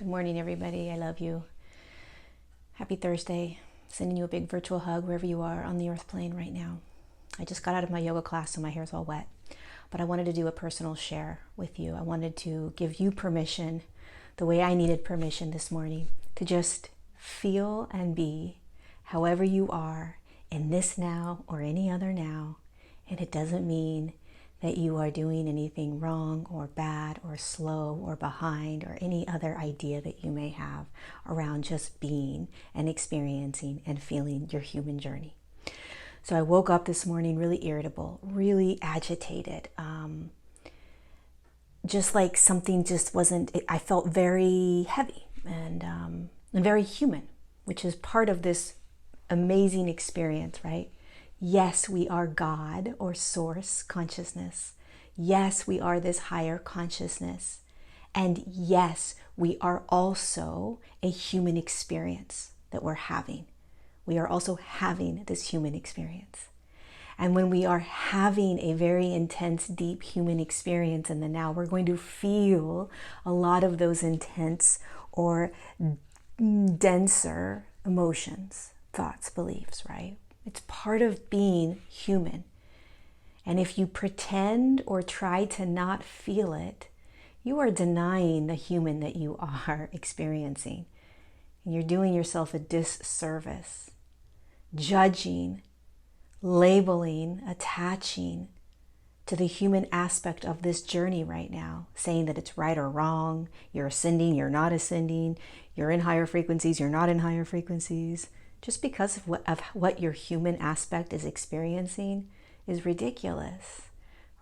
Good morning, everybody. I love you. Happy Thursday. Sending you a big virtual hug wherever you are on the earth plane right now. I just got out of my yoga class, so my hair's all wet. But I wanted to do a personal share with you. I wanted to give you permission, the way I needed permission this morning, to just feel and be however you are in this now or any other now. And it doesn't mean that you are doing anything wrong or bad or slow or behind or any other idea that you may have around just being and experiencing and feeling your human journey. So I woke up this morning really irritable, really agitated, just like something just wasn't, I felt very heavy and very human, which is part of this amazing experience, right? Yes, we are God or source consciousness. Yes, we are this higher consciousness. And yes, we are also a human experience that we're having. We are also having this human experience. And when we are having a very intense, deep human experience in the now, we're going to feel a lot of those intense or denser emotions, thoughts, beliefs, right? It's part of being human. And if you pretend or try to not feel it, you are denying the human that you are experiencing. And you're doing yourself a disservice. Judging, labeling, attaching to the human aspect of this journey right now, saying that it's right or wrong, you're ascending, you're not ascending, you're in higher frequencies, you're not in higher frequencies. Just because of what your human aspect is experiencing is ridiculous,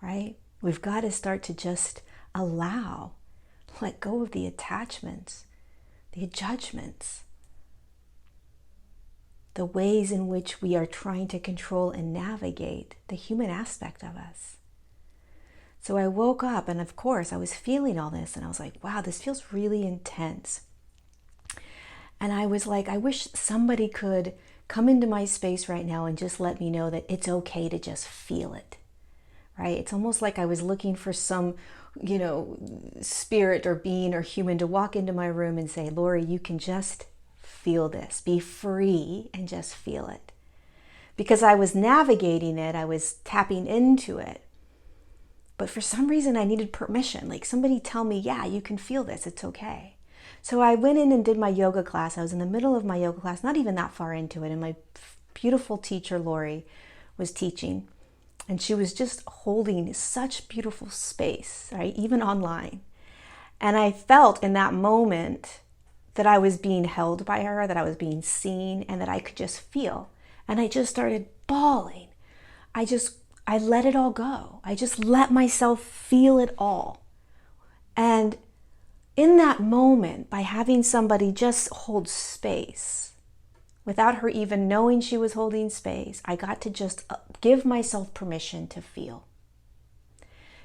right? We've got to start to just let go of the attachments, the judgments, the ways in which we are trying to control and navigate the human aspect of us. So I woke up and of course I was feeling all this and I was like, wow, this feels really intense. And I was like, I wish somebody could come into my space right now and just let me know that it's okay to just feel it, right? It's almost like I was looking for some, spirit or being or human to walk into my room and say, Lori, you can just feel this. Be free and just feel it. Because I was navigating it, I was tapping into it. But for some reason I needed permission. Like somebody tell me, yeah, you can feel this, it's okay. So I went in and did my yoga class. I was in the middle of my yoga class, not even that far into it. And my beautiful teacher, Lori, was teaching. And she was just holding such beautiful space, right? Even online. And I felt in that moment that I was being held by her, that I was being seen, and that I could just feel. And I just started bawling. I let it all go. I just let myself feel it all. And in that moment, by having somebody just hold space, without her even knowing she was holding space, I got to just give myself permission to feel.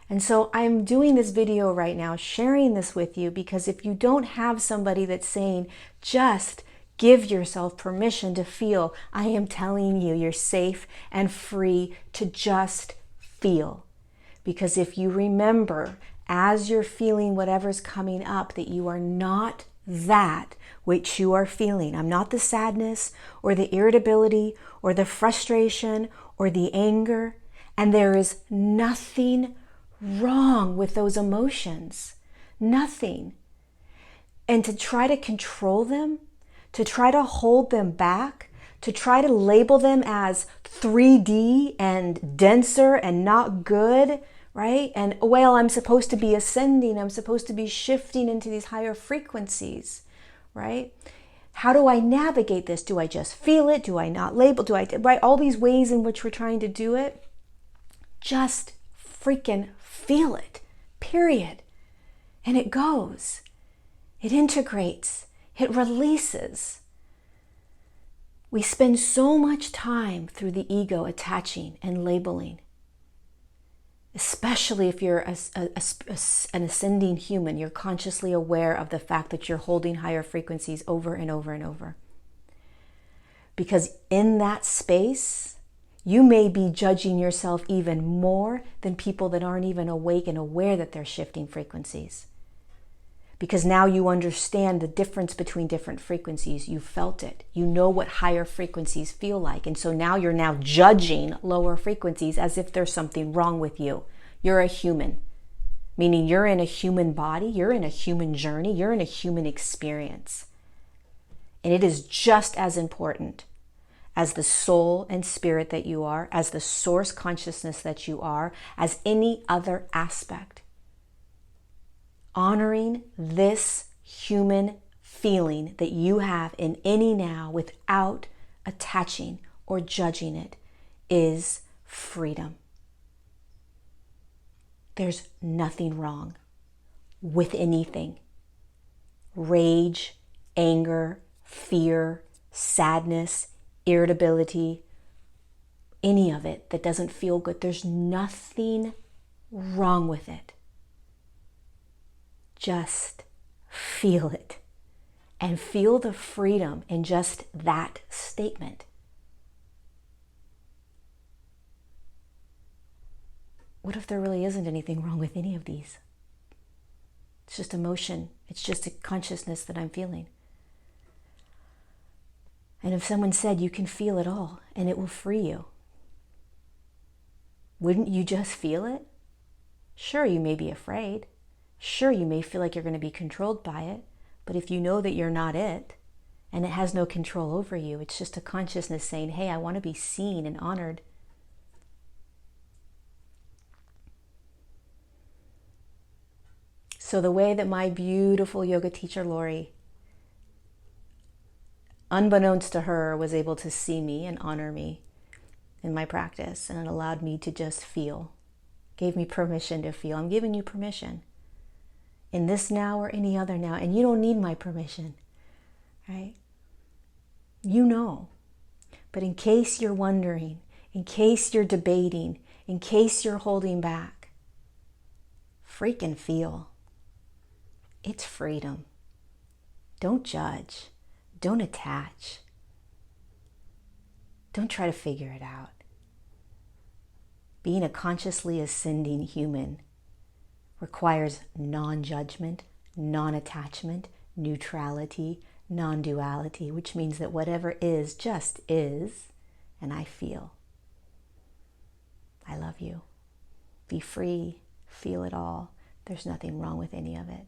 And so I'm doing this video right now, sharing this with you, because if you don't have somebody that's saying, just give yourself permission to feel, I am telling you, you're safe and free to just feel. Because if you remember, as you're feeling whatever's coming up, that you are not that which you are feeling. I'm not the sadness or the irritability or the frustration or the anger. And there is nothing wrong with those emotions. Nothing. And to try to control them, to try to hold them back, to try to label them as 3D and denser and not good, right? And well, I'm supposed to be ascending, I'm supposed to be shifting into these higher frequencies, right? How do I navigate this? Do I just feel it? Do I not label? Right? All these ways in which we're trying to do it. Just freaking feel it, period. And it goes, it integrates, it releases. We spend so much time through the ego attaching and labeling. Especially if you're an ascending human, you're consciously aware of the fact that you're holding higher frequencies over and over and over. Because in that space, you may be judging yourself even more than people that aren't even awake and aware that they're shifting frequencies. because now you understand the difference between different frequencies. You felt it. You know what higher frequencies feel like. And so now you're now judging lower frequencies as if there's something wrong with you. You're a human, meaning you're in a human body, you're in a human journey, you're in a human experience. And it is just as important as the soul and spirit that you are, as the source consciousness that you are, as any other aspect. Honoring this human feeling that you have in any now without attaching or judging it is freedom. There's nothing wrong with anything. Rage, anger, fear, sadness, irritability, any of it that doesn't feel good. There's nothing wrong with it. Just feel it and feel the freedom in just that statement. What if there really isn't anything wrong with any of these? It's just emotion. It's just a consciousness that I'm feeling. And if someone said you can feel it all and it will free you, wouldn't you just feel it? Sure, you may be afraid. Sure, you may feel like you're going to be controlled by it. But if you know that you're not it, and it has no control over you, it's just a consciousness saying, hey, I want to be seen and honored. So the way that my beautiful yoga teacher, Lori, unbeknownst to her, was able to see me and honor me in my practice, and it allowed me to just feel, gave me permission to feel. I'm giving you permission in this now or any other now, and you don't need my permission, right? You know. But in case you're wondering, in case you're debating, in case you're holding back, freaking feel. It's freedom. Don't judge. Don't attach. Don't try to figure it out. Being a consciously ascending human requires non-judgment, non-attachment, neutrality, non-duality, which means that whatever is just is, and I feel. I love you. Be free. Feel it all. There's nothing wrong with any of it.